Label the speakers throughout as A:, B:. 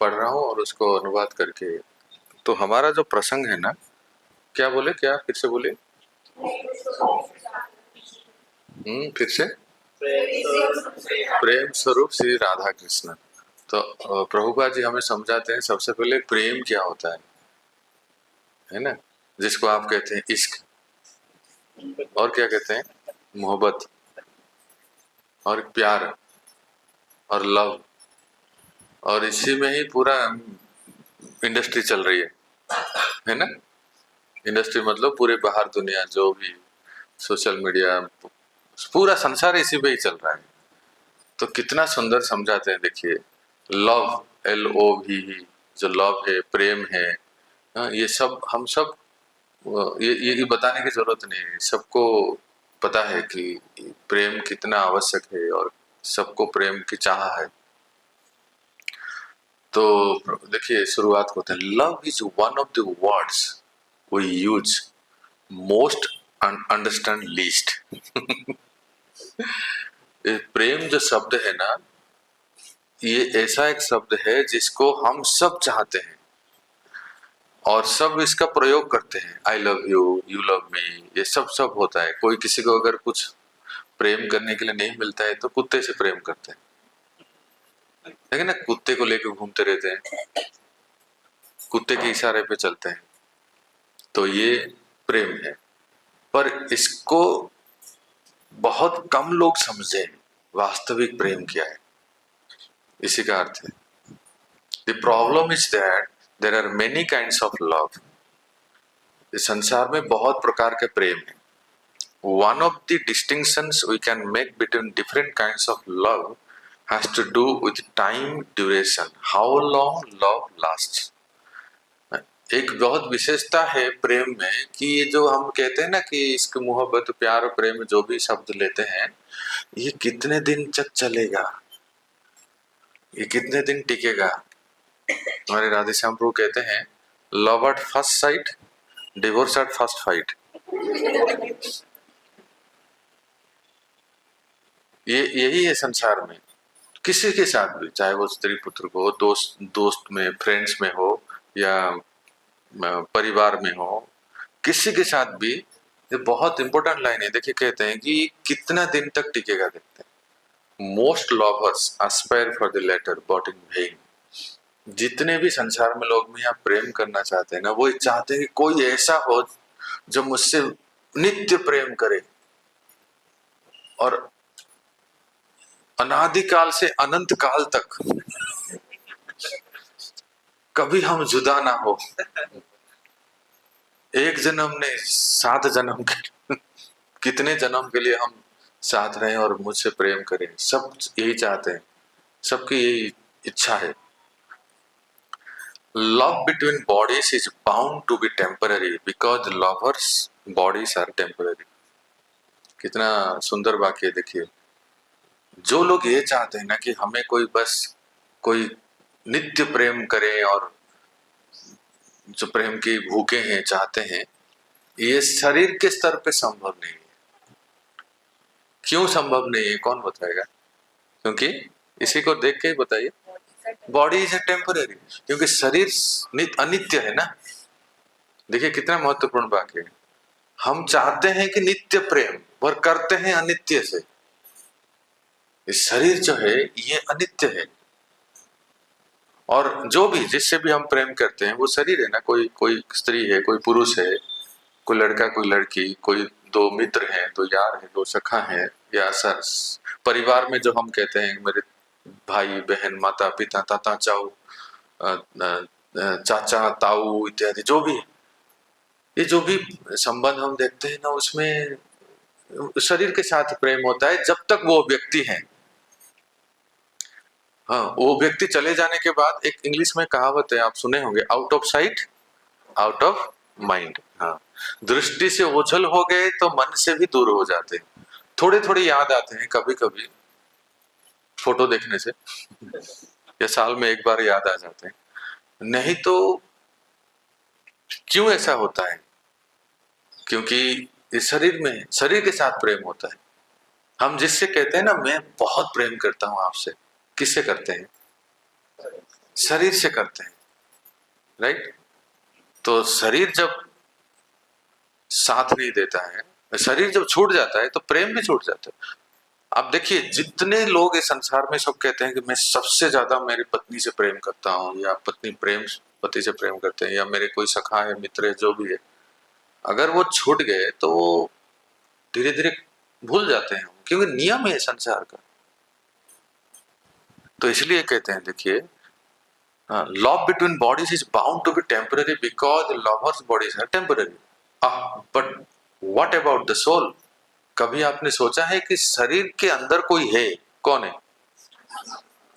A: पढ़ रहा हूँ और उसको अनुवाद करके। तो हमारा जो प्रसंग है ना, क्या बोले, क्या फिर से बोले? फिर से। प्रेम स्वरूप श्री राधा कृष्ण। तो प्रभुपाद जी हमें समझाते हैं सबसे पहले प्रेम क्या होता है ना, जिसको आप कहते हैं इश्क, और क्या कहते हैं, मोहब्बत, और प्यार, और लव, और इसी में ही पूरा इंडस्ट्री चल रही है ना। इंडस्ट्री मतलब पूरे बाहर दुनिया, जो भी सोशल मीडिया, पूरा संसार इसी पे ही चल रहा है। तो कितना सुंदर समझाते हैं, देखिए, लव, LOV, जो लव है, प्रेम है, हाँ, ये सब हम सब, ये बताने की जरूरत नहीं है, सबको पता है कि प्रेम कितना आवश्यक है और सबको प्रेम की चाह है। तो देखिए शुरुआत होते हैं, love is one of the words we use most understand least. प्रेम जो शब्द है ना, ये ऐसा एक शब्द है जिसको हम सब चाहते हैं और सब इसका प्रयोग करते हैं। I love you, you love me, ये सब सब होता है। कोई किसी को अगर कुछ प्रेम करने के लिए नहीं मिलता है तो कुत्ते से प्रेम करते हैं, लेकिन ना, कुत्ते को लेकर घूमते रहते हैं, कुत्ते के इशारे पे चलते हैं। तो ये प्रेम है, पर इसको बहुत कम लोग समझे वास्तविक प्रेम क्या है, इसी का अर्थ है। The problem is that there are many kinds of love. इस संसार में बहुत प्रकार के प्रेम है। One of the distinctions we can make between different kinds of love has to do with time duration, how long love lasts. एक बहुत विशेषता है प्रेम में कि ये जो हम कहते हैं ना कि इसके मोहब्बत, प्यार, प्रेम, जो भी शब्द लेते हैं, ये कितने दिन तक चलेगा, ये कितने दिन टिकेगा। हमारे राधे श्याम प्रभु कहते हैं, love at first sight, divorce at first fight. ये यही है संसार में, किसी के साथ भी, चाहे वो स्त्री पुत्र को, दोस्त में, फ्रेंड्स में हो, या परिवार में हो, किसी के साथ भी। ये बहुत इंपॉर्टेंट लाइन है, देखिए कहते हैं कि कितना दिन तक टिकेगा, देखते हैं, most lovers aspire for the latter but in vain. जितने भी संसार में लोग में आप प्रेम करना चाहते हैं ना, वो चाहते हैं कि कोई ऐसा हो जो मुझसे नित्य प्रेम करे और अनादिकाल से अनंत काल तक कभी हम जुदा ना हो। एक जन्म ने 7 जन्म के कितने जन्म के लिए हम साथ रहें और मुझसे प्रेम करें, सब यही चाहते हैं, सबकी यही इच्छा है। Love between bodies is bound to be temporary because lovers bodies are temporary. कितना सुंदर वाक्य, देखिए, जो लोग ये चाहते हैं ना कि हमें कोई बस कोई नित्य प्रेम करे और जो प्रेम की भूखे हैं, चाहते हैं, ये शरीर के स्तर पे संभव नहीं है। क्यों संभव नहीं है, कौन बताएगा? क्योंकि इसी को देख के ही बताइए, बॉडी इज ए टेम्पररी, क्योंकि शरीर अनित्य है ना। देखिए कितना महत्वपूर्ण वाक्य है, हम चाहते हैं कि नित्य प्रेम, पर करते हैं अनित्य से। इस शरीर जो है ये अनित्य है, और जो भी जिससे भी हम प्रेम करते हैं वो शरीर है ना, कोई स्त्री है, कोई पुरुष है, कोई लड़का, कोई लड़की, कोई 2 मित्र हैं, 2 यार हैं, 2 सखा हैं, या सर परिवार में जो हम कहते हैं मेरे भाई बहन, माता पिता, ताता चाऊ, चाचा ताऊ इत्यादि, जो भी, ये जो भी संबंध हम देखते हैं ना, उसमें शरीर के साथ प्रेम होता है जब तक वो व्यक्ति है। हाँ, वो व्यक्ति चले जाने के बाद एक इंग्लिश में कहावत है, आप सुने होंगे, out of sight out of mind. हाँ, दृष्टि से ओझल हो गए तो मन से भी दूर हो जाते हैं। थोड़े थोड़े याद आते हैं कभी कभी फोटो देखने से, या साल में एक बार याद आ जाते हैं, नहीं तो क्यों ऐसा होता है? क्योंकि इस शरीर में, शरीर के साथ प्रेम होता है। हम जिससे कहते हैं ना मैं बहुत प्रेम करता हूं आपसे, किससे करते हैं? शरीर से करते हैं, राइट। तो शरीर जब साथ नहीं देता है, शरीर जब छूट जाता है तो प्रेम भी छूट जाता है। आप देखिए जितने लोग इस संसार में सब कहते हैं कि मैं सबसे ज्यादा मेरी पत्नी से प्रेम करता हूँ, या पत्नी प्रेम पति से प्रेम करते हैं, या मेरे कोई सखा है, मित्र है, जो भी है, अगर वो छूट गए तो धीरे धीरे भूल जाते हैं, क्योंकि नियम है संसार का। तो इसलिए कहते हैं, देखिए, love between bodies is bound to be temporary because lovers bodies are temporary, but what about the soul? कभी आपने सोचा है कि शरीर के अंदर कोई है? कौन है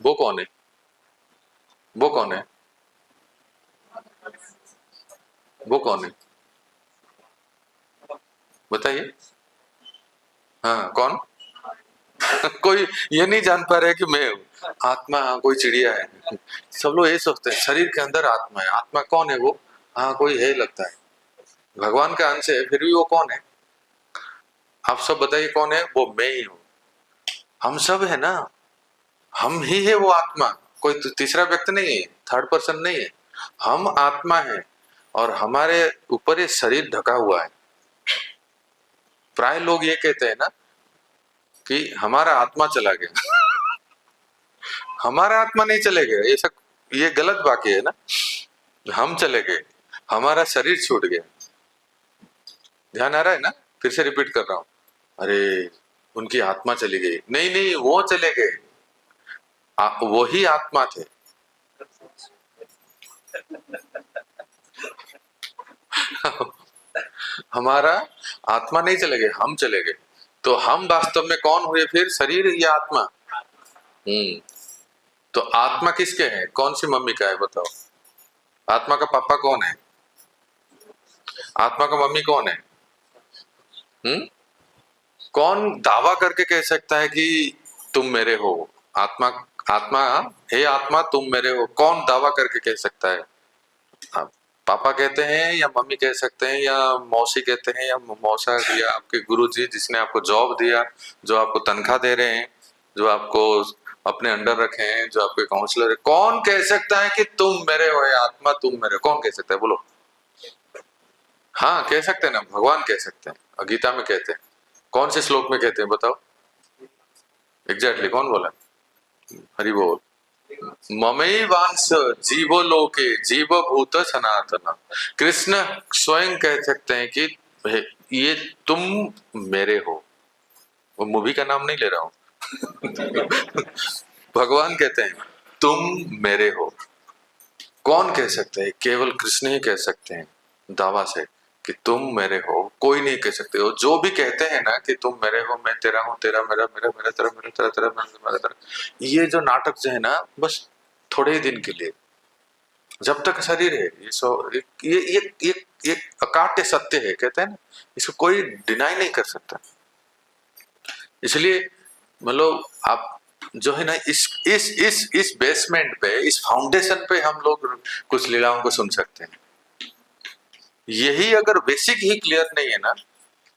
A: वो? कौन है वो? कौन है वो? कौन है बताइए? हाँ, कौन? कोई ये नहीं जान पा रहे कि मैं हूँ आत्मा। हाँ, कोई चिड़िया है। सब लोग ये सोचते हैं शरीर के अंदर आत्मा है। आत्मा कौन है वो? हाँ, कोई है लगता है, भगवान का अंश है, फिर भी वो कौन है? आप सब बताइए कौन है वो? मैं ही हूँ। हम सब है ना, हम ही है वो आत्मा। कोई तीसरा व्यक्ति नहीं है, थर्ड पर्सन नहीं है, हम आत्मा है। और हमारे ऊपर ये शरीर ढका हुआ है। प्राय लोग ये कहते हैं ना कि हमारा आत्मा चला गया। हमारा आत्मा नहीं चले गया, ये गलत वाक्य है ना। हम चले गए, हमारा शरीर छूट गया। ध्यान आ रहा है ना? फिर से रिपीट कर रहा हूं। अरे, उनकी आत्मा चली गई। नहीं नहीं, वो चले गए, वही आत्मा थे। हमारा आत्मा नहीं चले गए, हम चले गए। तो हम वास्तव में कौन हुए फिर? शरीर या आत्मा? तो आत्मा किसके है? कौन सी मम्मी का है बताओ? आत्मा का पापा कौन है? आत्मा का मम्मी कौन है? हम्म कौन दावा करके कह सकता है कि तुम मेरे हो? आत्मा, आत्मा, हे आत्मा तुम मेरे हो, कौन दावा करके कह सकता है? आप पापा कहते हैं, या मम्मी कह सकते हैं, या मौसी कहते हैं, या मौसा, या आपके गुरुजी जिसने आपको जॉब दिया, जो आपको तनख्वाह दे रहे हैं, जो आपको अपने अंडर रखे हैं, जो आपके काउंसलर है, कौन कह सकता है कि तुम मेरे हो या आत्मा तुम मेरे हो? कौन कह सकता है बोलो? हाँ, कह सकते हैं ना, भगवान कह सकते हैं, गीता में कहते हैं। कौन से श्लोक में कहते हैं बताओ? एग्जैक्टली कौन बोला? हरि बोल। ममैवांश जीवो लोके जीव भूत सनातन। कृष्ण स्वयं कह सकते हैं कि ये तुम मेरे हो। वो मूवी का नाम नहीं ले रहा हूं। भगवान कहते हैं तुम मेरे हो। कौन कह सकते हैं? केवल कृष्ण ही कह सकते हैं दावा से कि तुम मेरे हो। कोई नहीं कह सकते हो। जो भी कहते हैं ना कि तुम मेरे हो, मैं तेरा हूं, तेरा मेरा, मेरा मेरा तेरा, मेरा तेरा, तेरा मेरा तेरा, ये जो नाटक जो है ना, बस थोड़े ही दिन के लिए, जब तक शरीर है। ये सो ये अकाट्य सत्य है, कहते हैं ना, इसको कोई डिनाई नहीं कर सकता। इसलिए मतलब आप जो है ना, इस बेसमेंट पे, इस फाउंडेशन पे हम लोग कुछ लीलाओं को सुन सकते हैं। यही अगर बेसिक ही क्लियर नहीं है ना,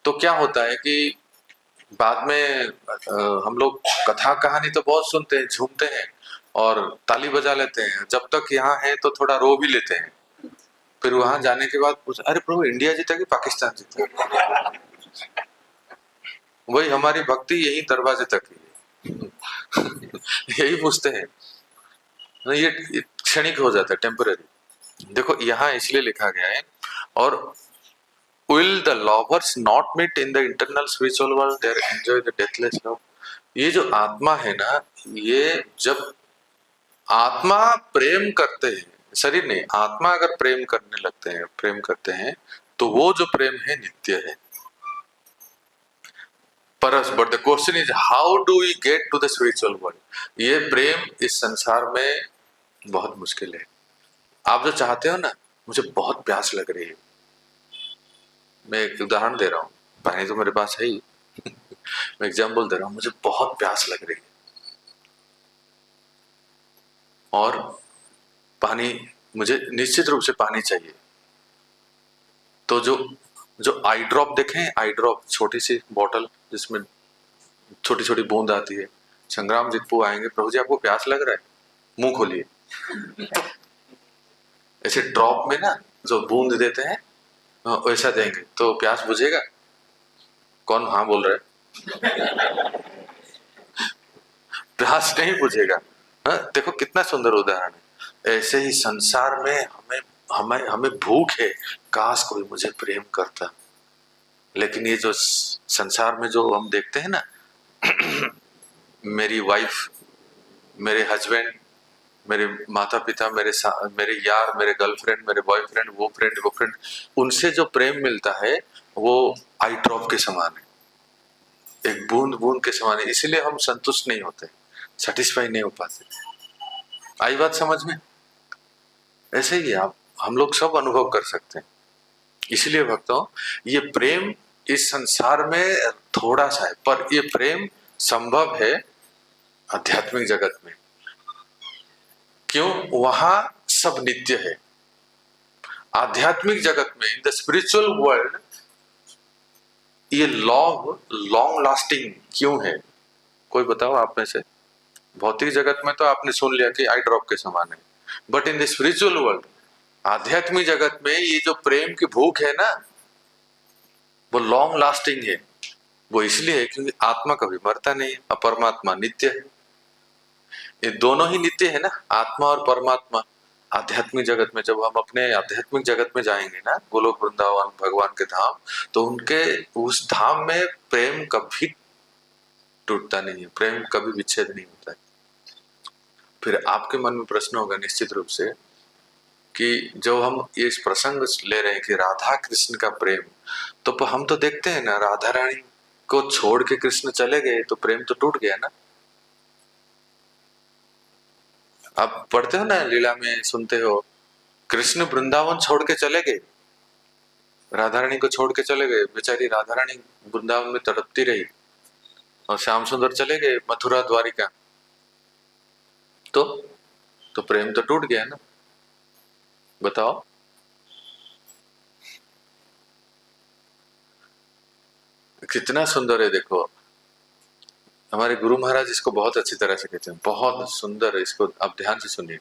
A: तो क्या होता है कि बाद में हम लोग कथा कहानी तो बहुत सुनते हैं, झूमते हैं और ताली बजा लेते हैं, जब तक यहाँ है तो थोड़ा रो भी लेते हैं। फिर वहां जाने के बाद पूछ, अरे प्रभु इंडिया जीता कि पाकिस्तान जीता? वही हमारी भक्ति यही दरवाजे तक ही है। यही पूछते हैं। ये क्षणिक हो जाता है, टेम्पररी। देखो यहाँ इसलिए लिखा गया है, और will the lovers not meet in the internal spiritual world there enjoy the deathless love? ये जो आत्मा है ना, ये जब आत्मा प्रेम करते हैं, शरीर नहीं, आत्मा अगर प्रेम करने लगते हैं, प्रेम करते हैं, तो वो जो प्रेम है नित्य है, परस। But the question is how do we get to the spiritual world? ये प्रेम इस संसार में बहुत मुश्किल है। आप जो चाहते हो ना, मुझे बहुत प्यास लग रही है, मैं एक उदाहरण दे रहा हूँ, पानी तो मेरे पास है ही। मैं एग्जाम्पल दे रहा हूँ, मुझे बहुत प्यास लग रही है और पानी, मुझे निश्चित रूप से पानी चाहिए। तो जो आई ड्रॉप देखें, आई ड्रॉप, छोटी सी बोतल जिसमें छोटी छोटी बूंद आती है। संग्राम जितपू आएंगे, प्रभु जी आपको प्यास लग रहा है? मुंह खोलिए। ऐसे ड्रॉप में ना जो बूंद देते हैं वैसा देंगे तो प्यास बुझेगा? कौन हाँ बोल रहा है? प्यास नहीं बुझेगा। हाँ, देखो कितना सुंदर उदाहरण है। ऐसे ही संसार में हमें हमें हमें भूख है, काश कोई मुझे प्रेम करता। लेकिन ये जो संसार में जो हम देखते हैं ना, मेरी वाइफ, मेरे हस्बैंड, मेरे माता पिता, मेरे यार, मेरे गर्लफ्रेंड, मेरे बॉयफ्रेंड, वो फ्रेंड, उनसे जो प्रेम मिलता है वो आई ड्रॉप के समान है, एक बूंद बूंद के समान है। इसलिए हम संतुष्ट नहीं होते, सेटिस्फाई नहीं हो पाते। आई बात समझ में? ऐसे ही आप हम लोग सब अनुभव कर सकते हैं। इसलिए भक्तों, ये प्रेम इस संसार में थोड़ा सा है, पर ये प्रेम संभव है आध्यात्मिक जगत में। क्यों? वहां सब नित्य है। आध्यात्मिक जगत में, इन द स्पिरिचुअल वर्ल्ड, ये लव लॉन्ग लास्टिंग क्यों है? कोई बताओ आप में से। भौतिक जगत में तो आपने सुन लिया कि आई ड्रॉप के समान है, but in the spiritual world, आध्यात्मिक जगत में, ये जो प्रेम की भूख है ना, वो लॉन्ग लास्टिंग है। वो इसलिए है क्योंकि आत्मा कभी मरता नहीं है और परमात्मा नित्य है। ये दोनों ही नित्य है ना, आत्मा और परमात्मा। आध्यात्मिक जगत में जब हम अपने आध्यात्मिक जगत में जाएंगे ना, गोलोक वृंदावन भगवान के धाम, तो उनके उस धाम में प्रेम कभी टूटता नहीं है, प्रेम कभी विच्छेद नहीं होता है। फिर आपके मन में प्रश्न होगा निश्चित रूप से कि जब हम ये प्रसंग ले रहे हैं कि राधा कृष्ण का प्रेम, तो हम तो देखते हैं ना, राधा रानी को छोड़ के कृष्ण चले गए तो प्रेम तो टूट गया ना। आप पढ़ते हो ना लीला में, सुनते हो, कृष्ण वृंदावन छोड़ के चले गए, राधा रानी को छोड़ के चले गए। बेचारी राधा रानी वृंदावन में तड़पती रही और श्याम सुंदर चले गए मथुरा द्वारिका। तो प्रेम तो टूट गया ना। बताओ। कितना सुंदर है, देखो हमारे गुरु महाराज इसको बहुत अच्छी तरह से कहते हैं, बहुत सुंदर है, इसको आप ध्यान से सुनिए।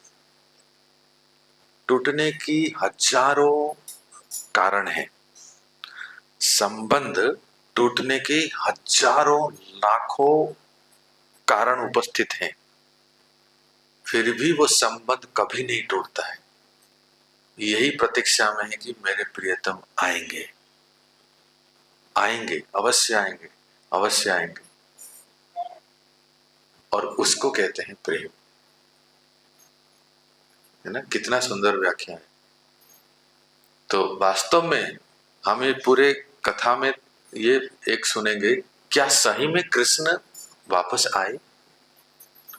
A: टूटने की हजारों कारण है, संबंध टूटने के हजारों लाखों कारण उपस्थित हैं, फिर भी वो संबंध कभी नहीं टूटता है। यही प्रतीक्षा में है कि मेरे प्रियतम आएंगे, आएंगे, अवश्य आएंगे, अवश्य आएंगे। और उसको कहते हैं प्रेम, है ना। कितना सुंदर व्याख्या है। तो वास्तव में हम ये पूरे कथा में ये एक सुनेंगे, क्या सही में कृष्ण वापस आए?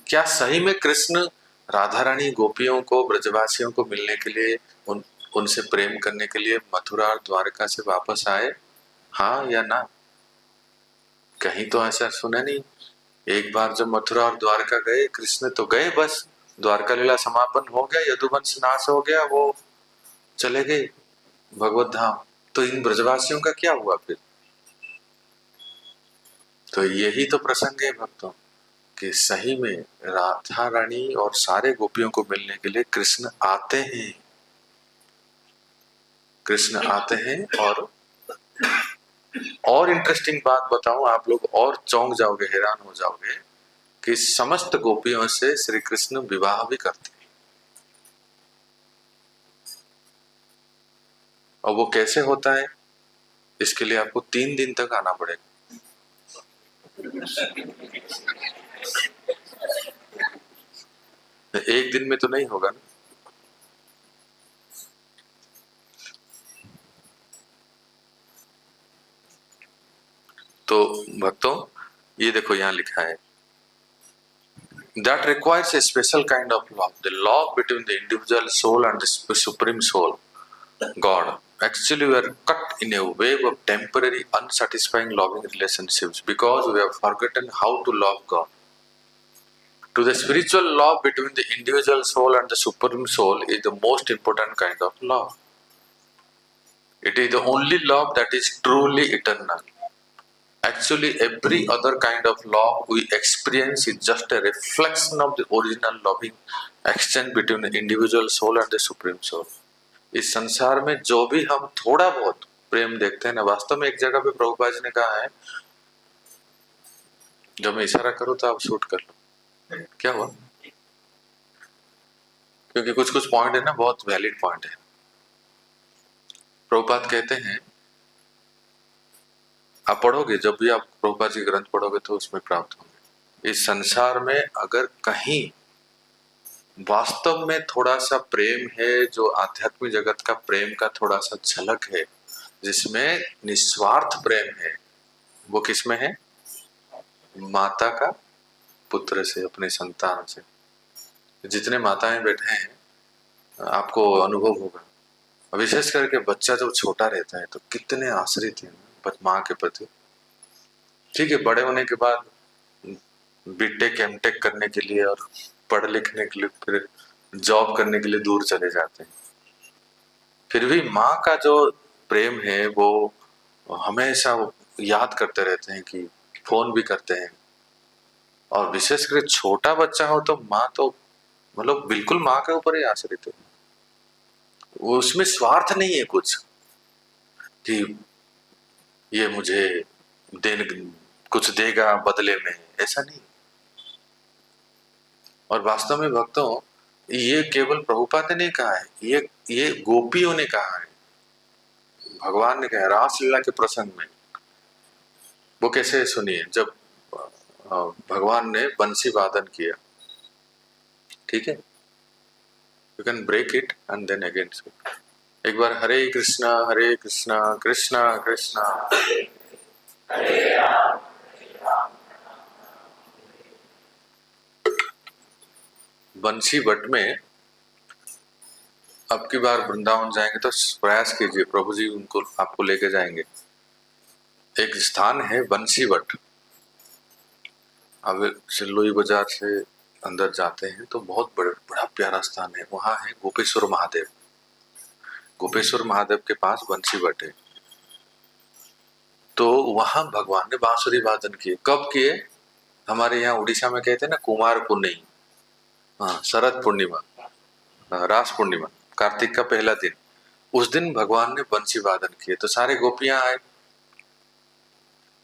A: क्या सही में कृष्ण राधा रानी गोपियों को, ब्रजवासियों को मिलने के लिए, उनसे प्रेम करने के लिए मथुरा और द्वारका से वापस आए? हाँ या ना? कहीं तो ऐसा सुना नहीं। एक बार जब मथुरा और द्वारका गए कृष्ण, तो गए, बस द्वारका लीला समापन हो गया, यदुवंश नाश हो गया, वो चले गए भगवत धाम। तो इन ब्रजवासियों का क्या हुआ फिर? तो यही तो प्रसंग है भक्तों, कि सही में राधा रानी और सारे गोपियों को मिलने के लिए कृष्ण आते हैं, कृष्ण आते हैं। और इंटरेस्टिंग बात बताऊं, आप लोग और चौंक जाओगे, हैरान हो जाओगे कि समस्त गोपियों से श्री कृष्ण विवाह भी करते हैं। और वो कैसे होता है, इसके लिए आपको 3 दिन तक आना पड़ेगा। एक दिन में तो नहीं होगा ना। तो भक्तों, ये देखो यहां लिखा है, that requires a special kind of love, the love between the individual soul and the supreme soul, God. Actually, we are cut in a wave of temporary, unsatisfying loving relationships because we have forgotten how to love God. To the spiritual love between the individual soul and the supreme soul is the most important kind of love. It is the only love that is truly eternal. Actually, every other kind of love we experience is just a reflection of the original loving exchange between the individual soul and the supreme soul. इस संसार में जो भी हम थोड़ा बहुत प्रेम देखते हैं ना, वास्तव में एक जगह पे प्रभुपाद जी ने कहा है, जब मैं इशारा करूं तो आप शूट कर लो। क्या हुआ? क्योंकि कुछ कुछ पॉइंट है ना, बहुत वैलिड पॉइंट है। प्रभुपाद कहते हैं, आप पढ़ोगे, जब भी आप प्रभुपाद जी ग्रंथ पढ़ोगे तो उसमें प्राप्त होंगे। इस संसार में अगर कहीं वास्तव में थोड़ा सा प्रेम है, जो आध्यात्मिक जगत का प्रेम का थोड़ा सा झलक है, जिसमें निस्वार्थ प्रेम है, वो किसमें है? माता का पुत्र से, अपने संतान से। जितने माताएं बैठे हैं आपको अनुभव होगा, विशेष करके बच्चा जब छोटा रहता है तो कितने आश्रित हैं माँ के प्रति। ठीक है, बड़े होने के बाद बीटेक एमटेक करने के लिए और पढ़ लिखने के लिए, फिर जॉब करने के लिए दूर चले जाते हैं, फिर भी माँ का जो प्रेम है वो हमेशा याद करते रहते हैं, कि फोन भी करते हैं। और विशेष करके छोटा बच्चा हो तो माँ तो मतलब बिल्कुल माँ के ऊपर ही आश्रित है। उसमें स्वार्थ नहीं है कुछ, कि ये मुझे देने कुछ देगा बदले में, ऐसा नहीं। और वास्तव में भक्तों, ये केवल प्रभुपाद ने नहीं कहा है, ये गोपियों ने कहा है, भगवान ने कहा रासलीला के प्रसंग में। वो कैसे सुनिए, जब भगवान ने बंसी वादन किया, ठीक है, you can break it and then again. एक बार हरे कृष्णा कृष्णा कृष्णा बंसी बट में अब की बार वृंदावन जाएंगे तो प्रयास कीजिए, प्रभु जी उनको आपको लेके जाएंगे। एक स्थान है बंसीवट, अब सिल्लोई बाजार से अंदर जाते हैं तो बहुत बड़ा प्यारा स्थान है, वहां है गोपेश्वर महादेव। गोपेश्वर महादेव के पास बंसीवट है, तो वहां भगवान ने बांसुरी वादन किए। कब किए? हमारे यहाँ उड़ीसा में कहते हैं ना, कुमार पुन्नी, हाँ, शरद पूर्णिमा, रास पूर्णिमा, कार्तिक का पहला दिन, उस दिन भगवान ने बंसी वादन किए। तो सारे गोपियां आए,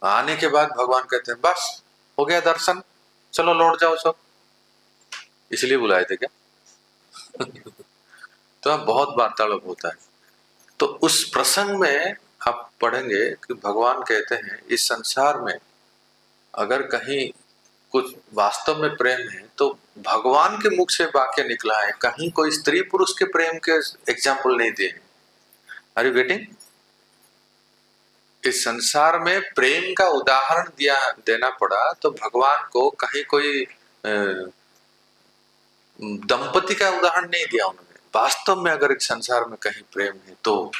A: आने के बाद भगवान कहते हैं बस हो गया दर्शन, चलो लौट जाओ सब। इसलिए बुलाए थे क्या? तो अब बहुत वार्तालाप होता है। तो उस प्रसंग में आप पढ़ेंगे कि भगवान कहते हैं, इस संसार में अगर कहीं कुछ वास्तव में प्रेम है तो भगवान के मुख से वाक्य निकला है, कहीं कोई स्त्री पुरुष के प्रेम के एग्जाम्पल नहीं दिए हैं। Are you getting? इस संसार में प्रेम का उदाहरण देना पड़ा तो भगवान को कहीं कोई दंपति का उदाहरण नहीं दिया उन्होंने। वास्तव में अगर एक संसार में कहीं प्रेम है तो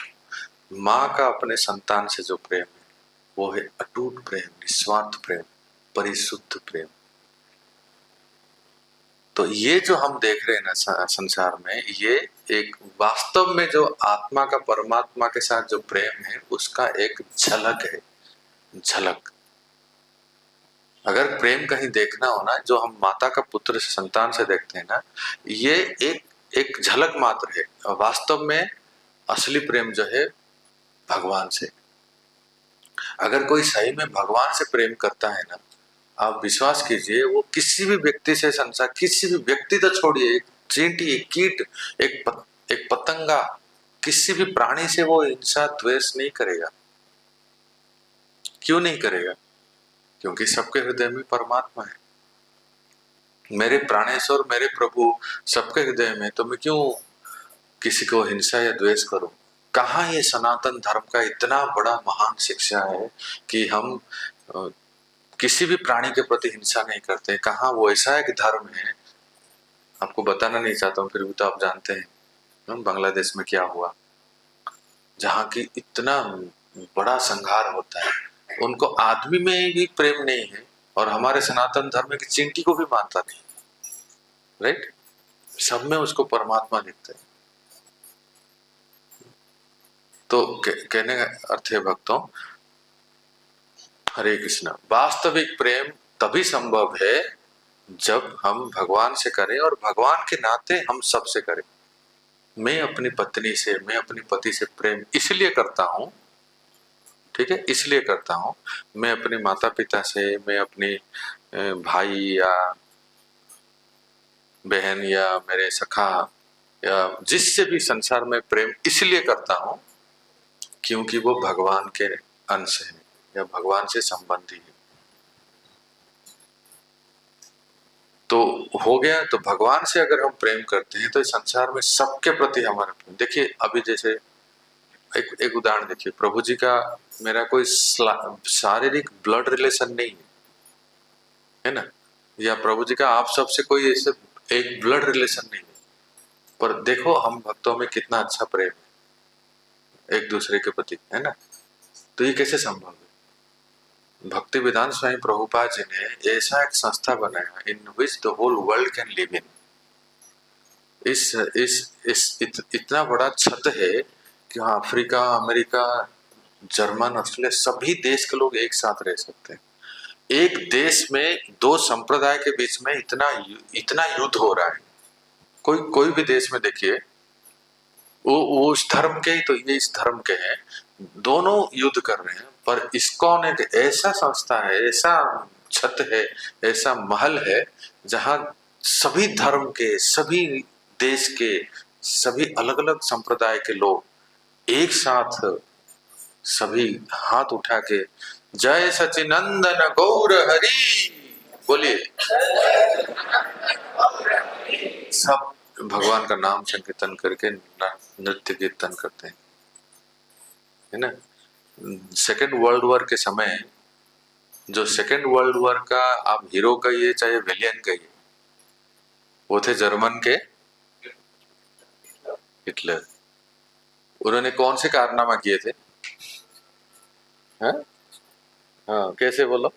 A: माँ का अपने संतान से जो प्रेम है वो है अटूट प्रेम, निस्वार्थ प्रेम, परिशुद्ध प्रेम। तो ये जो हम देख रहे हैं ना संसार में, ये एक वास्तव में जो आत्मा का परमात्मा के साथ जो प्रेम है उसका एक झलक है, झलक। अगर प्रेम कहीं देखना हो ना, जो हम माता का पुत्र से संतान से देखते हैं ना, ये एक झलक मात्र है। वास्तव में असली प्रेम जो है भगवान से। अगर कोई सही में भगवान से प्रेम करता है ना, आप विश्वास कीजिए, वो किसी भी व्यक्ति से, संसार किसी भी व्यक्ति तो छोड़िए, एक चींटी, एक कीट, एक पतंगा, किसी भी प्राणी से वो हिंसा द्वेष नहीं करेगा। क्यों नहीं करेगा? क्योंकि सबके हृदय में परमात्मा है। मेरे प्राणेश्वर, मेरे प्रभु सबके हृदय में, तो मैं क्यों किसी को हिंसा या द्वेष करूं? कहाँ ये सनातन धर्म का इतना बड़ा महान शिक्षा है कि हम किसी भी प्राणी के प्रति हिंसा नहीं करते? कहाँ वो ऐसा एक धर्म है? आपको बताना नहीं चाहता हूँ, फिर भी तो आप जानते हैं बांग्लादेश में क्या हुआ, जहाँ की इतना बड़ा संहार होता है। उनको आदमी में भी प्रेम नहीं है, और हमारे सनातन धर्म की चींटी को भी मानता नहीं, राइट? सब में उसको परमात्मा दिखता है। तो कहने का अर्थ है भक्तों, हरे कृष्णा। वास्तविक प्रेम तभी संभव है जब हम भगवान से करें और भगवान के नाते हम सबसे करें। मैं अपनी पत्नी से, मैं अपने पति से प्रेम इसलिए करता हूं, ठीक है, इसलिए करता हूं। मैं अपने माता पिता से, मैं अपने भाई या बहन या मेरे सखा या जिससे भी संसार में प्रेम इसलिए करता हूं क्योंकि वो भगवान के अंश है या भगवान से संबंधी है। तो हो गया। तो भगवान से अगर हम प्रेम करते हैं तो इस संसार में सबके प्रति हमारा प्रेम। देखिए अभी जैसे एक उदाहरण देखिए, प्रभु जी का मेरा कोई शारीरिक ब्लड रिलेशन नहीं है, है ना, या प्रभु जी का आप सबसे कोई ऐसे एक ब्लड रिलेशन नहीं है, पर देखो हम भक्तों में कितना अच्छा प्रेम है एक दूसरे के प्रति, है ना। तो ये कैसे संभव है? भक्ति वेदांत स्वामी प्रभुपाद जी ने ऐसा एक संस्था बनाया in which the whole world can live in. इतना बड़ा छत है कि हाँ, अफ्रीका, अमेरिका, जर्मन, ऑस्ट्रेलिया सभी देश के लोग एक साथ रह सकते हैं। एक देश में दो संप्रदाय के बीच में इतना इतना युद्ध हो रहा है। कोई कोई भी देश में देखिए, वो उस धर्म के ही तो ये इस धर्म के हैं, दोनों युद्ध कर रहे हैं, पर इस्कॉन एक ऐसा संस्था है, ऐसा छत है, ऐसा महल है जहां सभी धर्म के, सभी देश के, सभी अलग अलग संप्रदाय के लोग एक साथ सभी हाथ उठा के जय सचिनंदन गौर हरि बोलिए, सब भगवान का नाम संकीर्तन करके नृत्य कीर्तन करते हैं, है ना। सेकेंड वर्ल्ड वॉर के समय, जो सेकेंड वर्ल्ड वॉर का आप हीरो कहिए चाहे विलियन कहिए, वो थे जर्मन के हिटलर। उन्होंने कौन से कारनामा किए थे? हाँ हाँ, कैसे बोलो?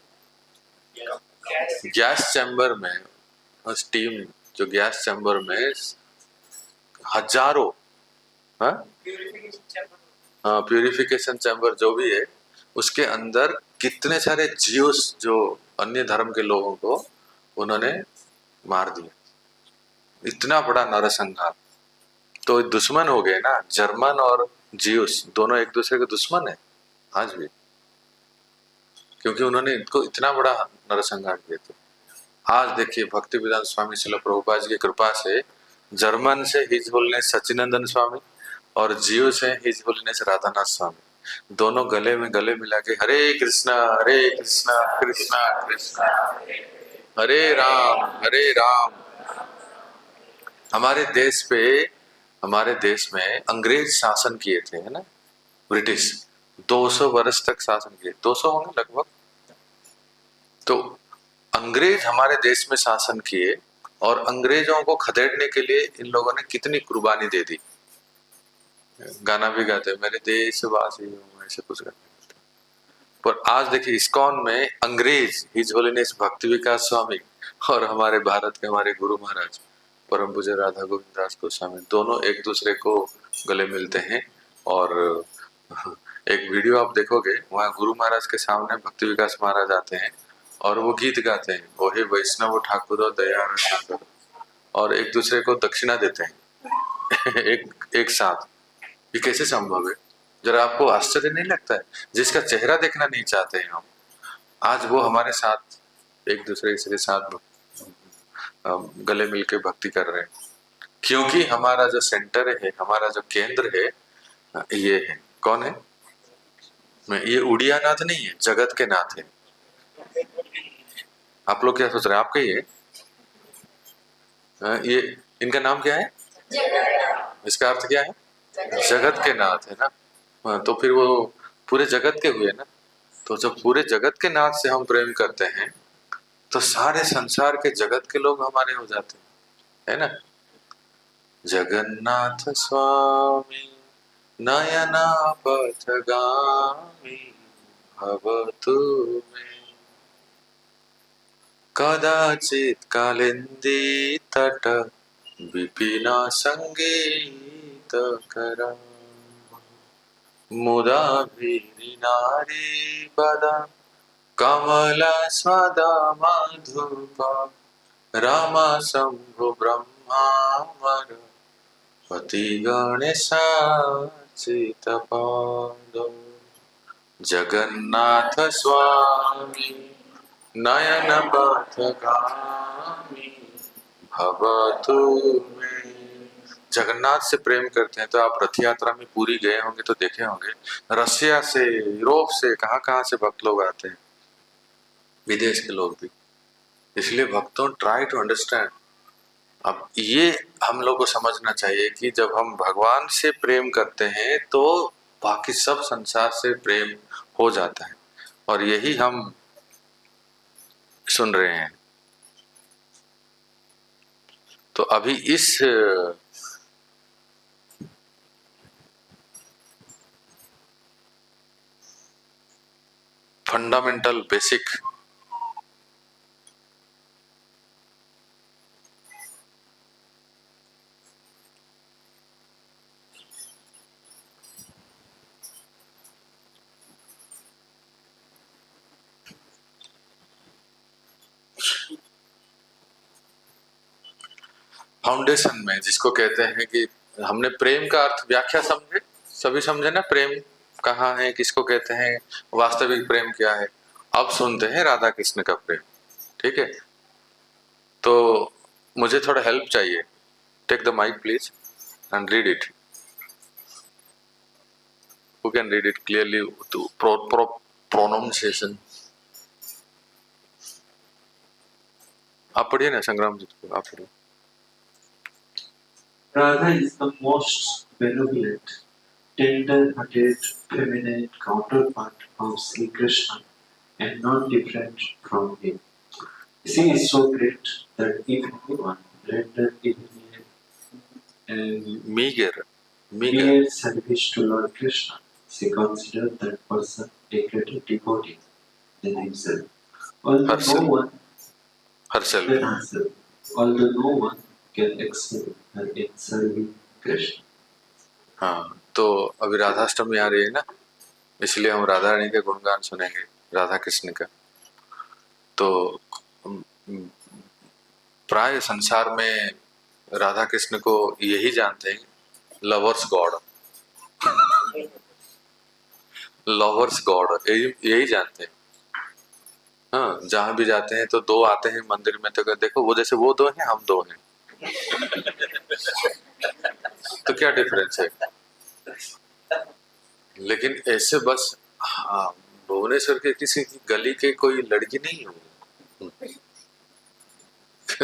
A: गैस चैम्बर में, स्टीम जो गैस चैम्बर में हजारों, हाँ हाँ, प्यूरिफिकेशन चैम्बर जो भी है, उसके अंदर कितने सारे जियोस, जो अन्य धर्म के लोगों को उन्होंने मार दिया। इतना बड़ा नरसंहार। तो दुश्मन हो गए ना, जर्मन और जियोस दोनों एक दूसरे के दुश्मन है आज भी, क्योंकि उन्होंने इनको इतना बड़ा नरसंहार किया था। आज देखिए भक्ति वेदांत स्वामी श्रील प्रभुपाद जी की कृपा से जर्मन से हिज होलिनेस सच्चिनंदन स्वामी और जियो से हिज होलिनेस राधानाथ स्वामी दोनों गले में गले मिला के हरे कृष्णा कृष्णा कृष्णा हरे राम। हमारे देश पे, हमारे देश में अंग्रेज शासन किए थे, है ना, ब्रिटिश 200 वर्ष तक शासन किए, 200 होंगे लगभग। तो अंग्रेज हमारे देश में शासन किए और अंग्रेजों को खदेड़ने के लिए इन लोगों ने कितनी कुर्बानी दे दी। गाना भी गाते मेरे देशवासी हूं, ऐसे कुछ गाते। पर आज देखिए इस्कॉन में अंग्रेज हिज होलीनेस भक्ति विकास स्वामी और हमारे भारत के हमारे गुरु महाराज परम पूज्य राधा गोविंद दास गोस्वामी दोनों एक दूसरे को गले मिलते हैं। और एक वीडियो आप देखोगे, वहाँ गुरु महाराज के सामने भक्ति विकास महाराज आते हैं और वो गीत गाते हैं, वो हे वैष्णव ठाकुर दया सागर, और एक दूसरे को दक्षिणा देते हैं एक साथ। ये कैसे संभव है? जरा आपको आश्चर्य नहीं लगता है? जिसका चेहरा देखना नहीं चाहते हैं हम, आज वो हमारे साथ एक दूसरे के साथ गले मिलके भक्ति कर रहे हैं, क्योंकि हमारा जो सेंटर है, हमारा जो केंद्र है, ये है। कौन है? ये उड़िया नाथ नहीं है, जगत के नाथ है। आप लोग क्या सोच रहे हैं? आपका ही है? ये इनका नाम क्या है? इसका अर्थ क्या है? जगत के नाथ, है ना। तो फिर वो पूरे जगत के हुए ना। तो जब पूरे जगत के नाथ से हम प्रेम करते हैं तो सारे संसार के जगत के लोग हमारे हो जाते हैं, है ना। जगन्नाथ स्वामी नयना पथगामी भवतु मे कदाचित् कालिंदी तट विपिना संगीत करा मुदा नारी बदा कमलसदा मधुप राम शंभु ब्रह्मावर पति गणेशाच्युतपाद जगन्नाथ स्वामी नयन पथगामी भवतु मे। जगन्नाथ से प्रेम करते हैं तो आप रथ यात्रा में पूरी गए होंगे तो देखे होंगे, रशिया से, यूरोप से, कहाँ कहाँ से भक्त लोग आते हैं, विदेश के लोग भी। इसलिए भक्तों, ट्राई टू अंडरस्टैंड। अब ये हम लोग को समझना चाहिए कि जब हम भगवान से प्रेम करते हैं तो बाकी सब संसार से प्रेम हो जाता है, और यही हम सुन रहे हैं। तो अभी इस फंडामेंटल बेसिक फाउंडेशन में, जिसको कहते हैं कि हमने प्रेम का अर्थ व्याख्या समझे, सभी समझे ना, प्रेम कहाँ है, किसको कहते हैं, वास्तविक प्रेम क्या है। अब सुनते हैं राधा कृष्ण का प्रेम। ठीक है, तो मुझे थोड़ा हेल्प चाहिए। Take the mic please and read it. Who can read it clearly to pronunciation. आप पढ़िए ना संग्राम जी, आप पढ़िए।
B: Radha is the most benevolent, tender-hearted, feminine counterpart of Sri Krishna and not different from him. She is so great that if anyone rendered even mere service to Lord Krishna, she considered that person a greater devotee than himself. Although no one can excel her in serving Krishna.
A: हाँ, तो अभी राधाष्टमी आ रही है ना, इसलिए हम राधा रानी के गुणगान सुनेंगे, राधा कृष्ण का। तो प्राय संसार में राधा कृष्ण को यही जानते हैं, लवर्स गॉड, लवर्स गॉड, यही जानते हैं। हाँ, जहां भी जाते हैं तो दो आते हैं मंदिर में, तो देखो वो जैसे वो दो हैं, हम दो हैं, तो क्या डिफरेंस है। लेकिन ऐसे बस, हाँ, भुवनेश्वर के किसी गली के कोई लड़की नहीं हो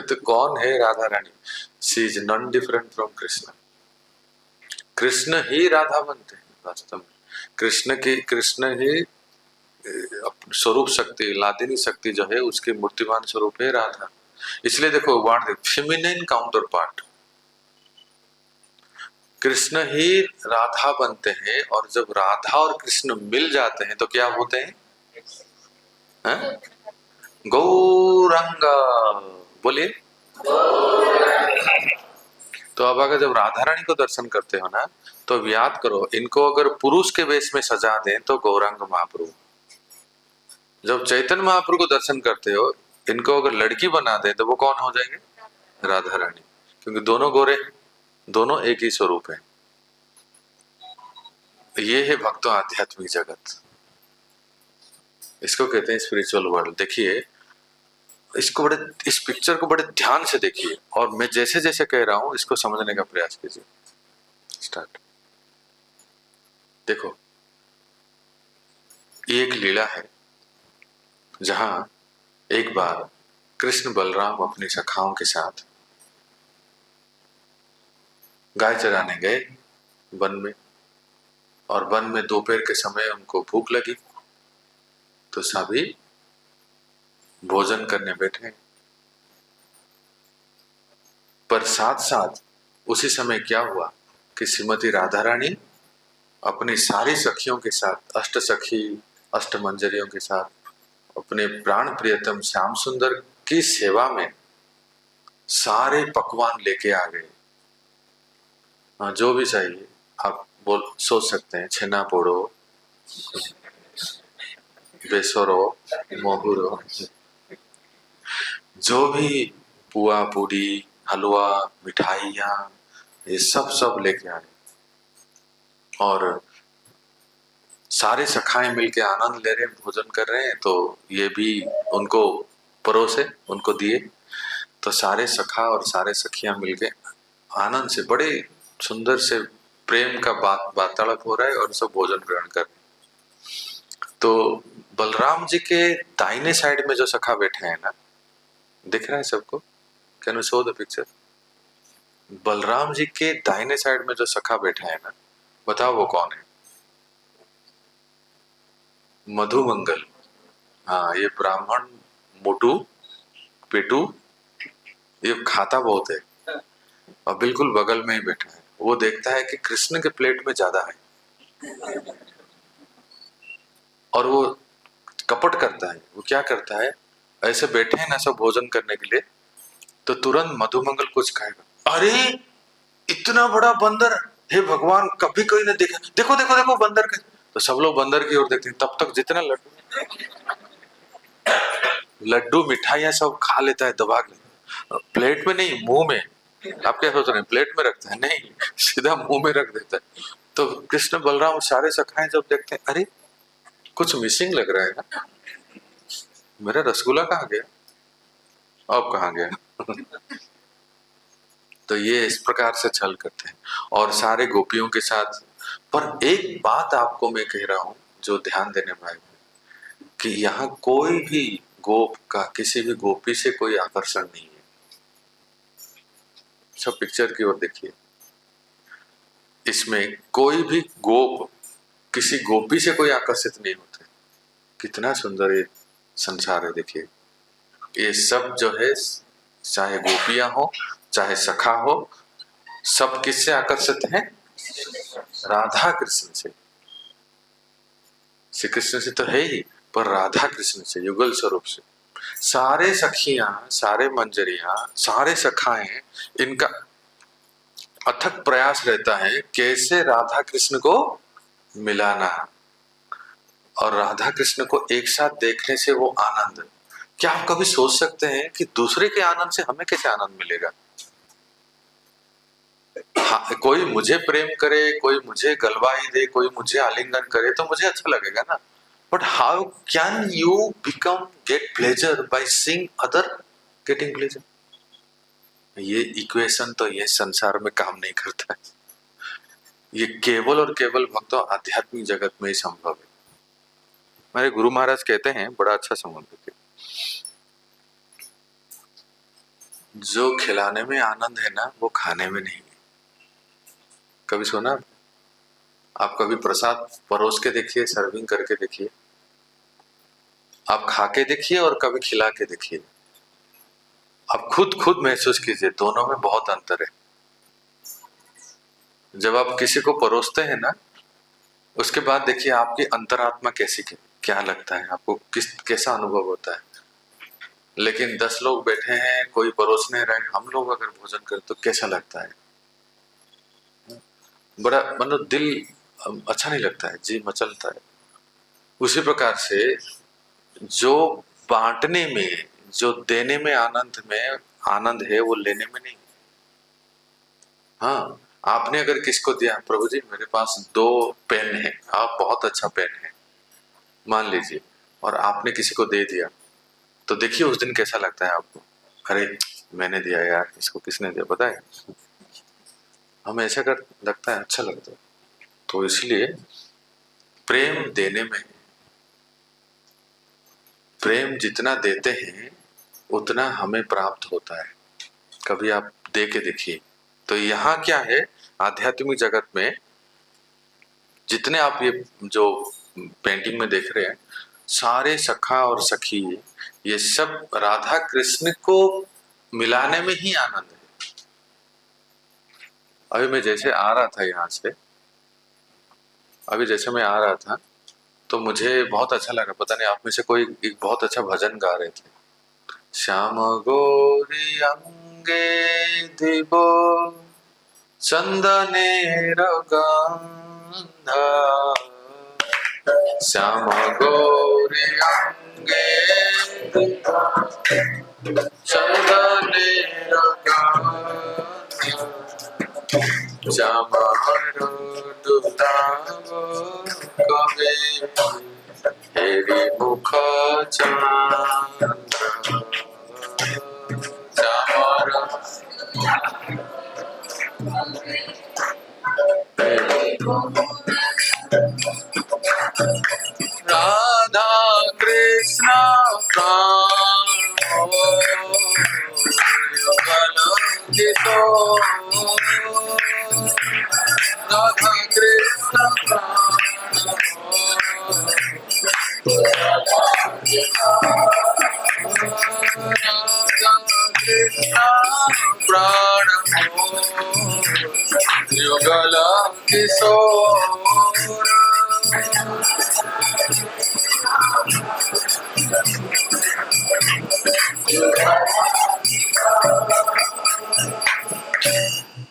A: तो कौन है Radha Rani? She is non different from Krishna. Krishna ही राधा बनते हैं वास्तव में। कृष्ण ही स्वरूप शक्ति, लादिनी शक्ति जो है, उसकी मूर्तिमान स्वरूप है राधा। इसलिए देखो word, feminine counterpart, Krishna ही राधा बनते हैं, और जब राधा और कृष्ण मिल जाते हैं तो क्या होते हैं? गौरंग, बोलिए। तो अब अगर जब राधा रानी को दर्शन करते हो ना, तो याद करो, इनको अगर पुरुष के वेश में सजा दें तो गौरांग महाप्रभु। जब चैतन्य महाप्रभु को दर्शन करते हो, इनको अगर लड़की बना दें तो वो कौन हो जाएंगे? राधा रानी, क्योंकि दोनों गोरे हैं, दोनों एक ही स्वरूप है। ये है भक्तों आध्यात्मिक जगत, इसको कहते हैं स्पिरिचुअल वर्ल्ड। देखिए इसको बड़े, इस पिक्चर को बड़े ध्यान से देखिए, और मैं जैसे जैसे कह रहा हूं इसको समझने का प्रयास कीजिए। स्टार्ट। देखो, ये एक लीला है जहां एक बार कृष्ण बलराम अपनी सखाओं के साथ गाय चराने गए वन में, और वन में दोपहर के समय उनको भूख लगी, तो सभी भोजन करने बैठे। पर साथ साथ उसी समय क्या हुआ कि श्रीमती राधा रानी अपनी सारी सखियों के साथ, अष्ट सखी, अष्ट मंजरियों के साथ, अपने प्राण प्रियतम श्याम सुंदर की सेवा में सारे पकवान लेके आ गए। हाँ, जो भी चाहिए आप बोल सोच सकते हैं, छेना पोड़ो, बेसरो, मोहुरो, जो भी पुआ पूरी हलवा मिठाइयाँ ये सब सब लेके आए और सारे सखाए मिलके आनंद ले रहे हैं, भोजन कर रहे हैं। तो ये भी उनको परोसे, उनको दिए। तो सारे सखा और सारे सखियां मिलके आनंद से बड़े सुंदर से प्रेम का वार्तालाप हो रहा है और सब भोजन ग्रहण कर रहे हैं। तो बलराम जी के दाहिने साइड में जो सखा बैठे हैं ना, दिख रहा है सबको? Can you show the picture? Balram ji के दाहिने साइड में जो सखा बैठा है ना, बताओ वो कौन है? मधुमंगल। हाँ, ये ब्राह्मण मोटू पेटू, ये खाता बहुत है और बिल्कुल बगल में ही बैठा है। वो देखता है कि कृष्ण के प्लेट में ज्यादा है और वो कपट करता है। वो क्या करता है, ऐसे बैठे हैं ना सब भोजन करने के लिए, तो तुरंत मधुमंगल कुछ खाएगा। अरे इतना बड़ा बंदर, हे भगवान, कभी कोई ने देखा, देखो देखो देखो बंदर के। तो सब लोग बंदर की ओर देखते हैं। तब तक जितना लड्डू मिठाइयाँ सब खा लेता है, दबा के। प्लेट में नहीं, मुंह में। आप क्या सोच रहे हैं, प्लेट में रखता है? नहीं, सीधा मुंह में रख देता है। तो कृष्ण बलराम सारे सखाए जब देखते हैं, अरे कुछ मिसिंग लग रहा है ना, मेरा रसगुल्ला कहाँ गया, अब कहाँ गया? तो ये इस प्रकार से छल करते हैं और सारे गोपियों के साथ। पर एक बात आपको मैं कह रहा हूं जो ध्यान देने वाली, कि यहाँ कोई भी गोप का किसी भी गोपी से कोई आकर्षण नहीं है। सब पिक्चर की ओर देखिए, इसमें कोई भी गोप किसी गोपी से कोई आकर्षित नहीं होते। कितना सुंदर ये संसार है, देखिए। ये सब जो है, चाहे गोपियां हो चाहे सखा हो, सब किससे आकर्षित हैं? राधा कृष्ण से। श्री कृष्ण से तो है ही, पर राधा कृष्ण से, युगल स्वरूप से। सारे सखियां, सारे मंजरियां, सारे सखाएं, इनका अथक प्रयास रहता है कैसे राधा कृष्ण को मिलाना और राधा कृष्ण को एक साथ देखने से वो आनंद। क्या आप कभी सोच सकते हैं कि दूसरे के आनंद से हमें कैसे आनंद मिलेगा? हाँ, कोई मुझे प्रेम करे, कोई मुझे गलवाई दे, कोई मुझे आलिंगन करे तो मुझे अच्छा लगेगा ना। But how can you become get pleasure by seeing other getting pleasure? ये इक्वेशन तो ये संसार में काम नहीं करता है। ये केवल और केवल भक्तों आध्यात्मिक जगत में ही संभव है। मेरे गुरु महाराज कहते हैं, बड़ा अच्छा समझ लीजिए, जो खिलाने में आनंद है ना, वो खाने में नहीं है। कभी सुना? आप कभी प्रसाद परोस के देखिए, सर्विंग करके देखिए, आप खा के देखिए और कभी खिला के देखिए। आप खुद महसूस कीजिए, दोनों में बहुत अंतर है। जब आप किसी को परोसते हैं ना, उसके बाद देखिए आपकी अंतरात्मा कैसी, क्या लगता है आपको, कैसा अनुभव होता है। लेकिन 10 लोग बैठे हैं, कोई परोसने रहे, हम लोग अगर भोजन करें तो कैसा लगता है? बड़ा मतलब दिल अच्छा नहीं लगता है, जी मचलता है। उसी प्रकार से जो बांटने में, जो देने में आनंद है, वो लेने में नहीं। हाँ, आपने अगर किसको दिया, प्रभु जी मेरे पास 2 पेन है, आप बहुत अच्छा पेन है मान लीजिए, और आपने किसी को दे दिया, तो देखिए उस दिन कैसा लगता है आपको। अरे मैंने दिया यार, इसको किसने दिया पता है? हमें ऐसा कर लगता है, अच्छा लगता है। तो इसलिए प्रेम देने में, प्रेम जितना देते हैं उतना हमें प्राप्त होता है। कभी आप दे के देखिए। तो यहाँ क्या है, आध्यात्मिक जगत में जितने आप ये जो पेंटिंग में देख रहे हैं, सारे सखा और सखी, ये सब राधा कृष्ण को मिलाने में ही आनंद है। अभी मैं जैसे आ रहा था यहाँ से, अभी जैसे मैं आ रहा था तो मुझे बहुत अच्छा लगा। पता नहीं आप में से कोई एक बहुत अच्छा भजन गा रहे थे, श्याम गोरी अंगे दिबो चंदनेर गंधा श्याम गौरी अंगे चंदने श्यामर दुलाव कवे हेरी मुख चंद्र श्यामर राधा कृष्ण प्राण युगल किशोर राधा कृष्ण प्राण युगल किशोर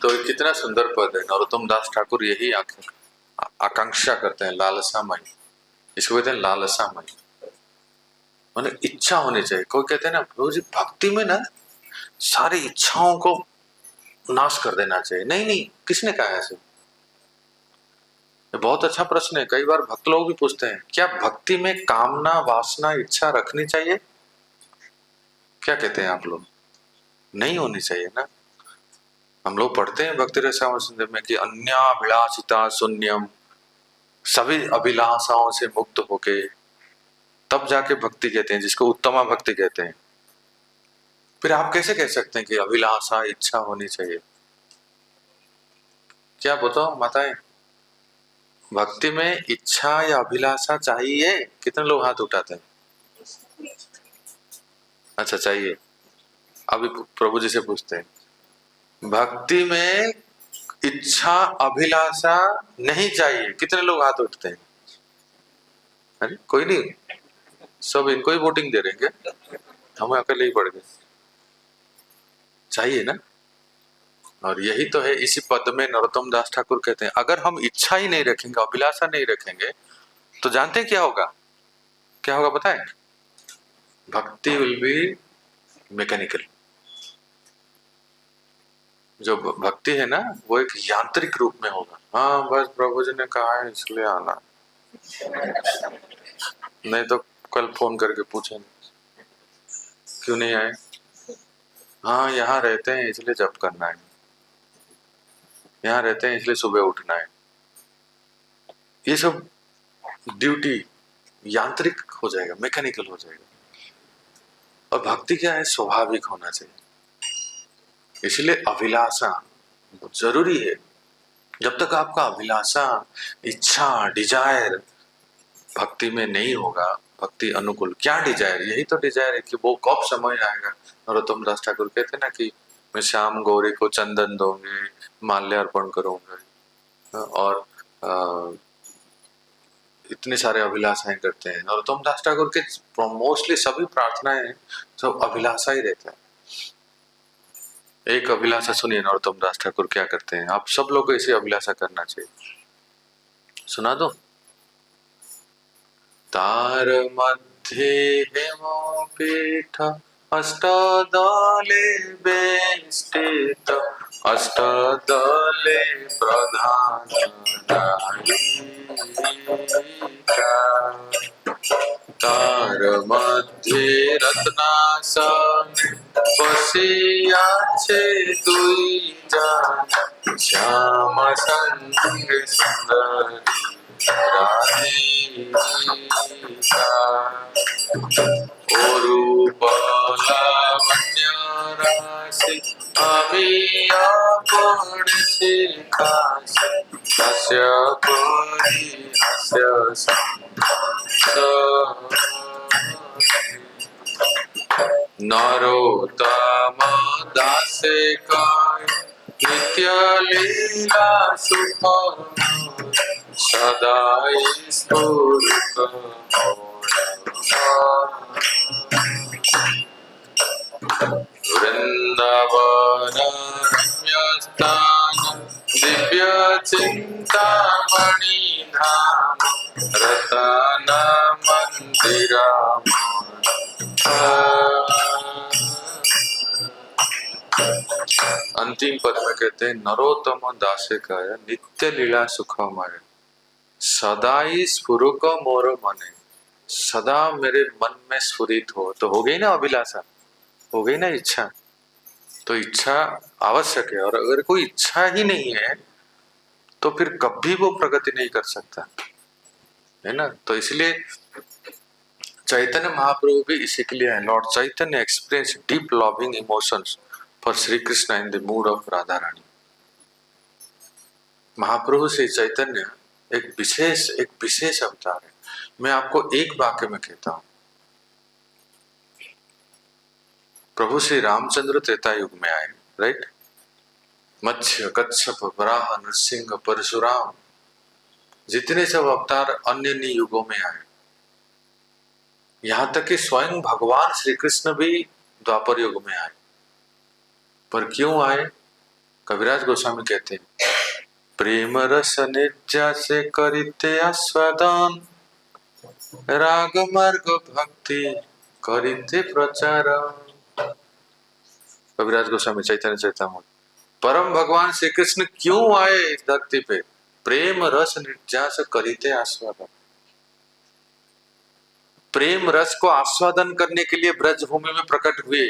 A: तो ये कितना सुंदर पद है। नरोत्तम दास ठाकुर यही आकांक्षा करते हैं, लालसामय। इसको कहते हैं लालसामय, माने इच्छा होनी चाहिए। कोई कहते हैं ना प्रभु जी भक्ति में ना सारी इच्छाओं को नाश कर देना चाहिए। नहीं नहीं, किसने कहा ऐसे? ये बहुत अच्छा प्रश्न है। कई बार भक्त लोग भी पूछते हैं क्या भक्ति में कामना वासना इच्छा रखनी चाहिए? क्या कहते हैं आप लोग? नहीं होनी चाहिए ना। हम लोग पढ़ते हैं भक्ति रसायन सिंधु में कि अन्याभिलाषिता शून्यम, सभी अभिलाषाओं से मुक्त होके तब जाके भक्ति कहते हैं, जिसको उत्तमा भक्ति कहते हैं। फिर आप कैसे कह सकते हैं कि अभिलाषा इच्छा होनी चाहिए? क्या बताओ माताएं, भक्ति में इच्छा या अभिलाषा चाहिए? कितने लोग हाथ उठाते हैं? अच्छा चाहिए। अभी प्रभु जी से पूछते हैं, भक्ति में इच्छा अभिलाषा नहीं चाहिए, कितने लोग हाथ उठते हैं? अरे कोई नहीं, सब इनको ही वोटिंग दे देंगे, हमें अकेले ही पड़ गए। चाहिए ना। और यही तो है, इसी पद में नरोत्तम दास ठाकुर कहते हैं अगर हम इच्छा ही नहीं रखेंगे, अभिलाषा नहीं रखेंगे, तो जानते क्या होगा? क्या होगा बताएं? भक्ति विल बी मैकेनिकल। जो भक्ति है ना वो एक यांत्रिक रूप में होगा। हाँ बस प्रभु जी ने कहा है इसलिए आना, नहीं तो कल फोन करके पूछेंगे क्यों नहीं आए। हाँ यहाँ रहते हैं इसलिए जप करना है, यहाँ रहते हैं इसलिए सुबह उठना है। ये सब ड्यूटी यांत्रिक हो जाएगा, मैकेनिकल हो जाएगा। और भक्ति क्या है? स्वाभाविक होना चाहिए। इसलिए अभिलाषा जरूरी है। जब तक आपका अभिलाषा इच्छा डिजायर भक्ति में नहीं होगा, भक्ति अनुकूल, क्या डिजायर? यही तो डिजायर है कि वो कब समय आएगा। नरोत्तम दास ठाकुर कहते हैं ना कि मैं श्याम गौरी को चंदन दूंगी, माल्यार्पण करूंगा, और इतने सारे अभिलाषाएं करते हैं। नरोत्तम दास ठाकुर के मोस्टली सभी प्रार्थनाएं सब अभिलाषा ही रहता है। एक अभिलाषा सुनिए नरोत्तम दास ठाकुर क्या करते हैं, आप सब लोग को ऐसी अभिलाषा करना चाहिए। सुना दो। तार मध्ये हेमपीठ अष्टदले बेष्टित अष्टदले प्रधान नायिका। तार मध्ये रत्नासन बसियाছে দুই জন শ্যাম সঙ্গ সুন্দরী রাধিকা। অরূপ লাবণ্য রাশি আমি আপনেছি কাছে হাস্য করি হাস্য नरोत्तम दास काय नित्य लीला सुख सदाई स्फुरत वृंदावन रम्यस्थान दिव्य चिंतामणि धाम रतन मंदिरा अंतिम पद में कहते हैं नरोत्तम दासे का नित्य लीला सुखमय सदाई स्फुरुक मोर मने, सदा मेरे मन में स्फुरित हो। तो हो गई ना अभिलाषा, हो गई ना इच्छा। तो इच्छा आवश्यक है, और अगर कोई इच्छा ही नहीं है तो फिर कभी वो प्रगति नहीं कर सकता, है ना। तो इसलिए चैतन्य महाप्रभु भी इसी के लिए है। Lord Chaitanya experience deep loving emotions for Shri Krishna in the mood of Radha Rani. Mahaprabhu Shri Chaitanya एक विशेष अवतार है। मैं आपको एक वाक्य में कहता हूं, प्रभु श्री रामचंद्र त्रेता युग में आए, राइट। मत्स्य, कच्छप, वराह, नरसिंह, परशुराम, जितने सब अवतार अन्य अन्य युगों में आए, यहां तक कि स्वयं भगवान श्री कृष्ण भी द्वापर युग में आए। पर क्यों आए? कविराज गोस्वामी कहते हैं प्रेम रस निर्जा से करिते आस्वादन, राग मार्ग भक्ति करिते प्रचार। कविराज गोस्वामी चैतन्य चरितामृत। परम भगवान श्री कृष्ण क्यों आए इस धरती पे? प्रेम रस निर्जा से करिते आस्वादन। प्रेम रस को आस्वादन करने के लिए ब्रज भूमि में प्रकट हुए,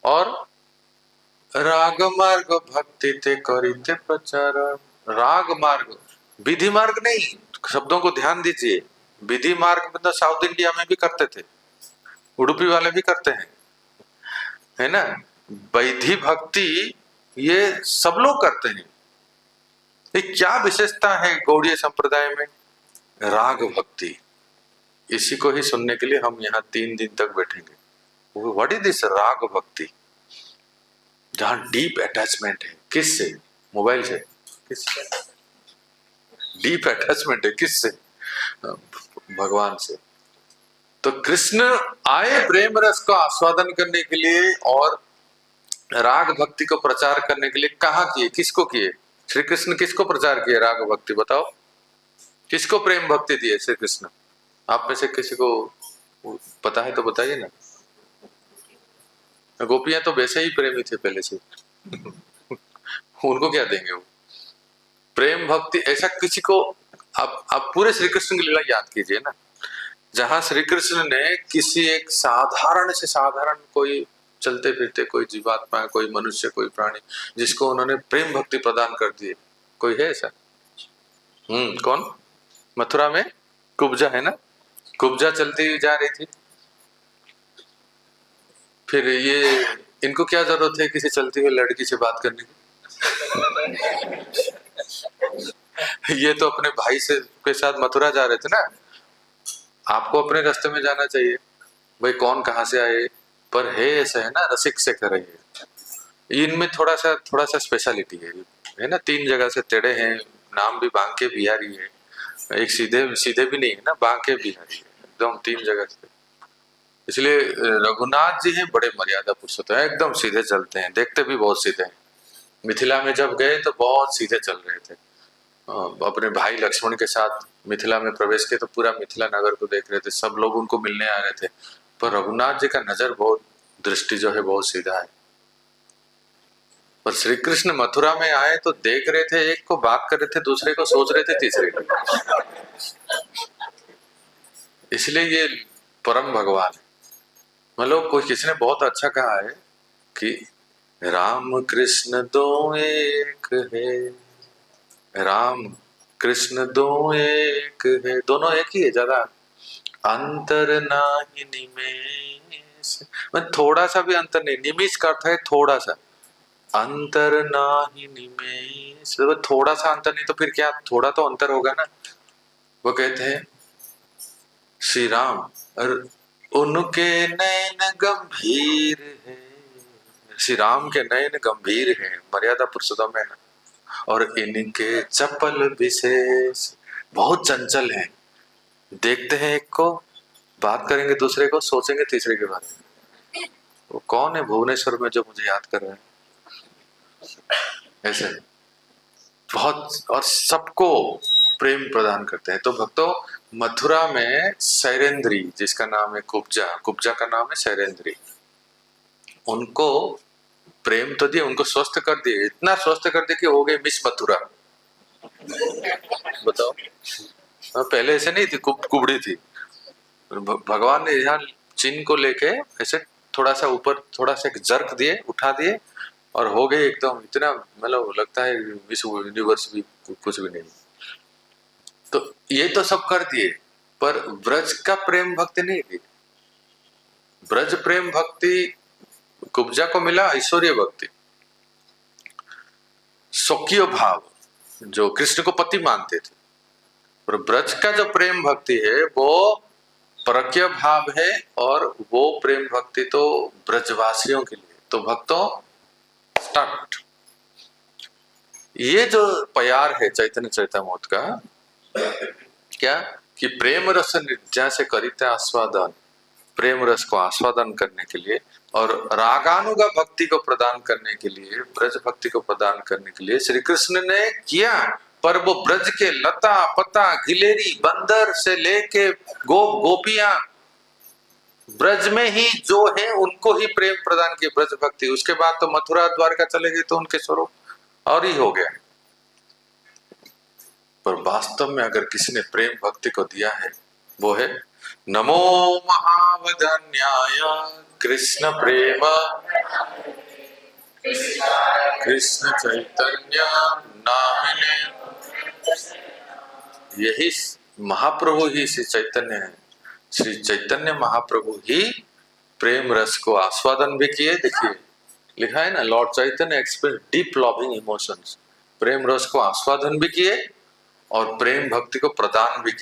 A: और राग मार्ग भक्ति ते करिते प्रचार। राग मार्ग, विधि मार्ग नहीं, शब्दों को ध्यान दीजिए। विधि मार्ग मतलब साउथ इंडिया में भी करते थे, उडुपी वाले भी करते हैं, है ना। वैधि भक्ति ये सब लोग करते हैं। ये क्या विशेषता है गौड़ीय संप्रदाय में? राग भक्ति। इसी को ही सुनने के लिए हम यहाँ 3 दिन तक बैठेंगे। व्हाट इज दिस राग भक्ति? जहां डीप अटैचमेंट है। किससे? मोबाइल से? किससे डीप अटैचमेंट है? किससे? भगवान से। तो कृष्ण आए प्रेम रस को आस्वादन करने के लिए और राग भक्ति को प्रचार करने के लिए। कहाँ किए? किसको किए? श्री कृष्ण किसको प्रचार किए राग भक्ति? बताओ, किसको प्रेम भक्ति दिए श्री कृष्ण? आप में से किसी को पता है तो बताइए ना। गोपियां तो वैसे ही प्रेमी थे पहले से उनको क्या देंगे वो? प्रेम भक्ति ऐसा किसी को आप पूरे श्री कृष्ण की लीला याद कीजिए ना, जहां श्री कृष्ण ने किसी एक साधारण से साधारण कोई चलते फिरते कोई जीवात्मा, कोई मनुष्य, कोई प्राणी, जिसको उन्होंने प्रेम भक्ति प्रदान कर दी। कोई है ऐसा? कौन? मथुरा में कुब्जा, है ना। कुब्जा चलती हुई जा रही थी, फिर ये इनको क्या जरूरत है किसी चलती हुई लड़की से बात करने की? ये तो अपने भाई से के साथ मथुरा जा रहे थे ना। आपको अपने रास्ते में जाना चाहिए, भाई कौन कहाँ से आए। पर है ऐसा, है ना, रसिक से कर रही है। इनमें थोड़ा सा स्पेशलिटी है ना। 3 जगह से तेड़े हैं, नाम भी बांके बिहारी है, एक सीधे भी नहीं है ना, बांके बिहारी है, एकदम 3 जगह से। इसलिए रघुनाथ जी हैं बड़े मर्यादा पुरुषोत्तम, एकदम सीधे चलते हैं, देखते भी बहुत सीधे हैं। मिथिला में जब गए तो बहुत सीधे चल रहे थे। अपने भाई लक्ष्मण के साथ मिथिला में प्रवेश किए तो पूरा मिथिला नगर को देख रहे थे, सब लोग उनको मिलने आ रहे थे। पर रघुनाथ जी का नजर बहुत, दृष्टि जो है बहुत सीधा है। पर श्री कृष्ण मथुरा में आए तो देख रहे थे, एक को बात कर रहे थे, दूसरे को सोच रहे थे, तीसरे को। इसलिए ये परम भगवान है। मतलब कोई किसी ने बहुत अच्छा कहा है कि राम कृष्ण दो एक है, राम कृष्ण दो एक है, दोनों एक ही है, ज्यादा अंतर नाही निमेष। मैं थोड़ा सा भी अंतर नहीं, निमिष का अर्थ है थोड़ा सा, अंतर नाही निमेष। थोड़ा सा अंतर नहीं तो फिर क्या, थोड़ा तो अंतर होगा ना। वो कहते हैं श्री राम और उनके नयन गंभीर है। श्री राम के नयन गंभीर है, मर्यादा पुरुषोत्तम है ना। और इनके चपल विशेष, बहुत चंचल हैं। देखते हैं एक को, बात करेंगे दूसरे को, सोचेंगे तीसरे के बारे में। वो कौन है भुवनेश्वर में जो मुझे याद कर रहे हैं? ऐसे बहुत, और सबको प्रेम प्रदान करते हैं। तो भक्तों, मथुरा में शैलेंद्री, जिसका नाम है कुब्जा, कुब्जा का नाम है शैलेंद्री, उनको प्रेम तो दिए, उनको स्वस्थ कर दिए, इतना स्वस्थ कर दिए कि हो गए मिस मथुरा। बताओ, पहले ऐसे नहीं थी, कुबड़ी थी। भगवान ने यहाँ चिन्ह को लेके ऐसे थोड़ा सा ऊपर, थोड़ा सा एक जर्क दिए, उठा दिए, और हो गए एकदम इतना, मतलब लगता है विश्व यूनिवर्स भी कुछ भी नहीं। तो ये तो सब कर दिए, पर ब्रज का प्रेम भक्ति नहीं की। ब्रज प्रेम भक्ति कुब्जा को मिला ऐश्वर्य भक्ति, स्वकीय भाव, जो कृष्ण को पति मानते थे। और ब्रज का जो प्रेम भक्ति है वो परकीय भाव है, और वो प्रेम भक्ति तो ब्रजवासियों के लिए। तो भक्तों, स्टार्ट। ये जो प्यार है चैतन्य चैतामृत का, क्या कि प्रेम रस निर्जा से करिते आस्वादन, प्रेम रस को आस्वादन करने के लिए और रागानुगा भक्ति को प्रदान करने के लिए, ब्रज भक्ति को प्रदान करने के लिए श्री कृष्ण ने किया। पर वो ब्रज के लता पता गिलेरी बंदर से लेके गोपियां, ब्रज में ही जो है उनको ही प्रेम प्रदान की ब्रज भक्ति। उसके बाद तो मथुरा द्वारका चले गए तो उनके स्वरूप और ही हो गया। पर वास्तव में अगर किसी ने प्रेम भक्ति को दिया है, वो है नमो महावदन्याय कृष्ण प्रेम कृष्ण चैतन्य नामिने। यही महाप्रभु ही श्री चैतन्य है। श्री चैतन्य महाप्रभु ही प्रेम रस को आस्वादन भी किए। देखिए लिखा है ना, लॉर्ड चैतन्य एक्सप्रेस डीप लविंग इमोशंस, प्रेम रस को आस्वादन भी किए और प्रेम भक्ति को प्रदान भी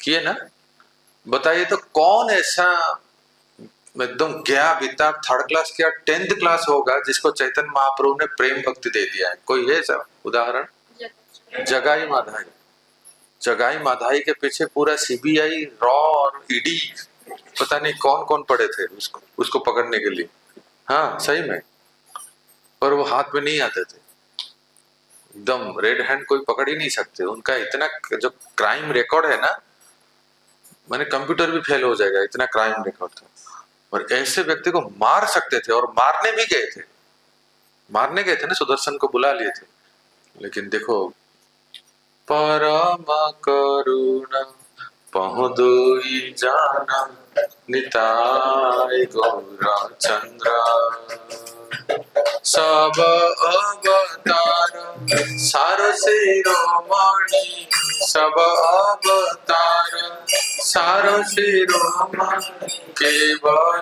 A: किए ना। बताइए तो कौन ऐसा एकदम गया बीता थर्ड क्लास या 10th क्लास होगा जिसको चैतन्य महाप्रभु ने प्रेम भक्ति दे दिया है? कोई है ऐसा उदाहरण? जगाई माधाई, जगाई माधाई के पीछे पूरा सीबीआई, रॉ और ईडी, पता नहीं कौन कौन पड़े थे उसको पकड़ने के लिए। हाँ सही में, पर वो हाथ में नहीं आते थे, एकदम रेड हैंड कोई पकड़ ही नहीं सकते। उनका इतना जो क्राइम रिकॉर्ड है ना, मैंने कंप्यूटर भी फेल हो जाएगा, इतना क्राइम रिकॉर्ड था। और ऐसे व्यक्ति को मार सकते थे, और मारने भी गए थे, मारने गए थे ना, सुदर्शन को बुला लिए थे। लेकिन देखो, परम करुणा पहुदुई जाना निताय गौर चंद्र, सब अवतार सार शिरोमणि, सब अवतार सार शिरोमणि, केवल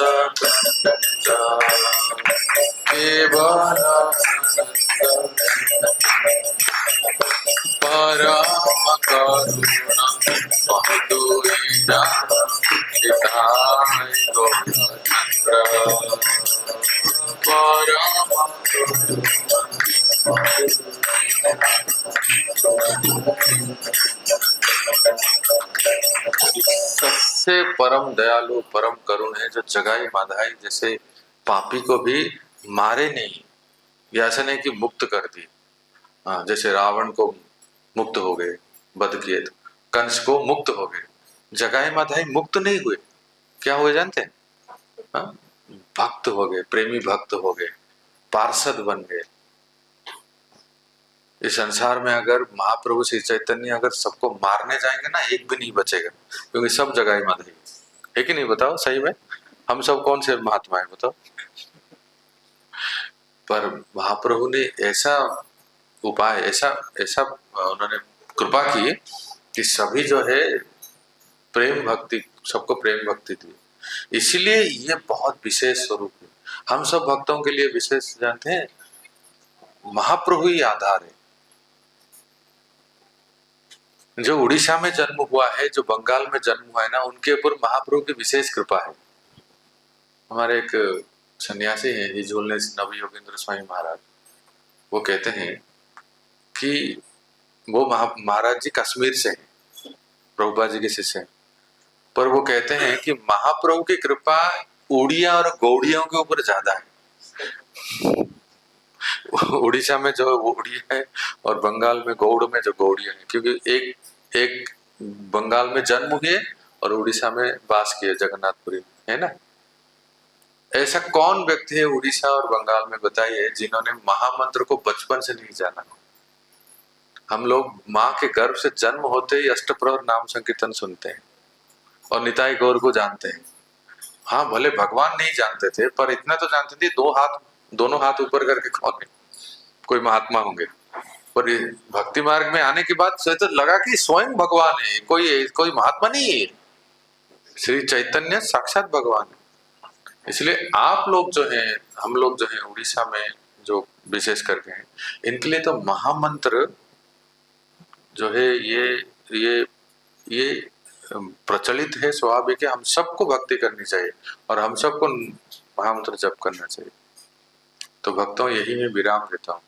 A: आनंद केवल परम करुणा बहुदूरी जाना निताय गौर चंद्र, परम सबसे परम दयालु परम करुण है, जो जगाई माधाई जैसे पापी को भी मारे नहीं, ऐसा नहीं कि मुक्त कर दी। हाँ, जैसे रावण को मुक्त हो गए, वध किए, तो कंस को मुक्त हो गए, जगाई माधाई मुक्त नहीं हुए। क्या हुए जानते हैं? हाँ, भक्त हो गए, प्रेमी भक्त हो गए, पार्षद बन गए। इस संसार में अगर महाप्रभु श्री चैतन्य अगर सबको मारने जाएंगे ना, एक भी नहीं बचेगा, क्योंकि सब जगाई माधाई है कि नहीं? बताओ सही में, हम सब कौन से महात्मा है बताओ? पर महाप्रभु ने ऐसा उपाय, ऐसा ऐसा उन्होंने कृपा की कि सभी जो है प्रेम भक्ति, सबको प्रेम भक्ति दी। इसीलिए ये बहुत विशेष स्वरूप है। हम सब भक्तों के लिए विशेष जानते हैं, महाप्रभु ही आधार है। जो उड़ीसा में जन्म हुआ है, जो बंगाल में जन्म हुआ है ना, उनके ऊपर महाप्रभु की विशेष कृपा है। हमारे एक सन्यासी हैं हिजोलनेस नवी योगेंद्र स्वामी महाराज, वो कहते हैं कि वो महाराज जी कश्मीर से हैं, प्रभुपा जी के शिष्य हैं, पर वो कहते हैं कि महाप्रभु की कृपा उड़िया और गौड़ियों के ऊपर ज्यादा है। उड़ीसा में जो उड़िया है और बंगाल में गौड़ में जो गौड़िया है, क्योंकि एक एक बंगाल में जन्म हुए और उड़ीसा में वास किए जगन्नाथपुरी में, है ना। ऐसा कौन व्यक्ति है उड़ीसा और बंगाल में, बताइए, जिन्होंने महामंत्र को बचपन से नहीं जाना। हम लोग माँ के गर्भ से जन्म होते ही अष्टप्रहर नाम संकीर्तन सुनते हैं और निताई गौर को जानते हैं। हाँ, भले भगवान नहीं जानते थे, पर इतना तो जानते थे, दोनों हाथ ऊपर करके कौन है, कोई महात्मा होंगे। पर ये भक्ति मार्ग में आने के बाद तो लगा कि स्वयं भगवान है, कोई महात्मा नहीं है, श्री चैतन्य साक्षात भगवान है। इसलिए आप लोग जो हैं, हम लोग जो हैं उड़ीसा में जो विशेष करके हैं, इनके लिए तो महामंत्र जो है ये प्रचलित है, स्वाभाविक है। हम सबको भक्ति करनी चाहिए और हम सबको महामंत्र जप करना चाहिए। तो भक्तों, यही मैं विराम देता हूँ।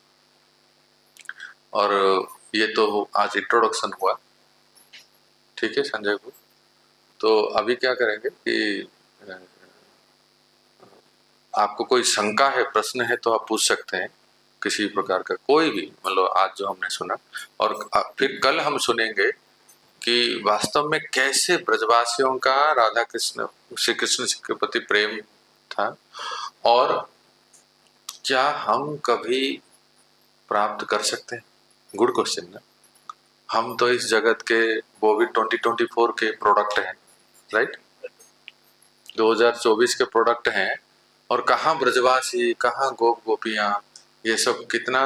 A: और ये तो आज इंट्रोडक्शन हुआ, ठीक है संजय को। तो अभी क्या करेंगे कि आपको कोई शंका है, प्रश्न है, तो आप पूछ सकते हैं किसी प्रकार का, कोई भी, मतलब आज जो हमने सुना। और फिर कल हम सुनेंगे कि वास्तव में कैसे ब्रजवासियों का राधा कृष्ण श्री कृष्ण के प्रति प्रेम था, और क्या हम कभी प्राप्त कर सकते हैं। गुड क्वेश्चन ना। हम तो इस जगत के, वो भी 2024 के प्रोडक्ट हैं, राइट, 2024 के प्रोडक्ट हैं। और कहाँ ब्रजवासी, कहाँ गोप गोपियां, ये सब कितना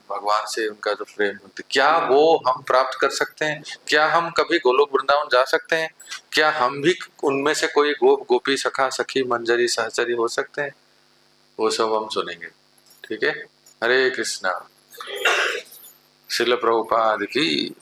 A: भगवान से उनका जो प्रेम होता है, क्या वो हम प्राप्त कर सकते हैं। क्या हम कभी गोलोक वृंदावन जा सकते हैं। क्या हम भी उनमें से कोई गोप गोपी सखा सखी मंजरी सहचरी हो सकते हैं। वो सब हम सुनेंगे, ठीक है। हरे कृष्णा। श्रील प्रभुपाद की।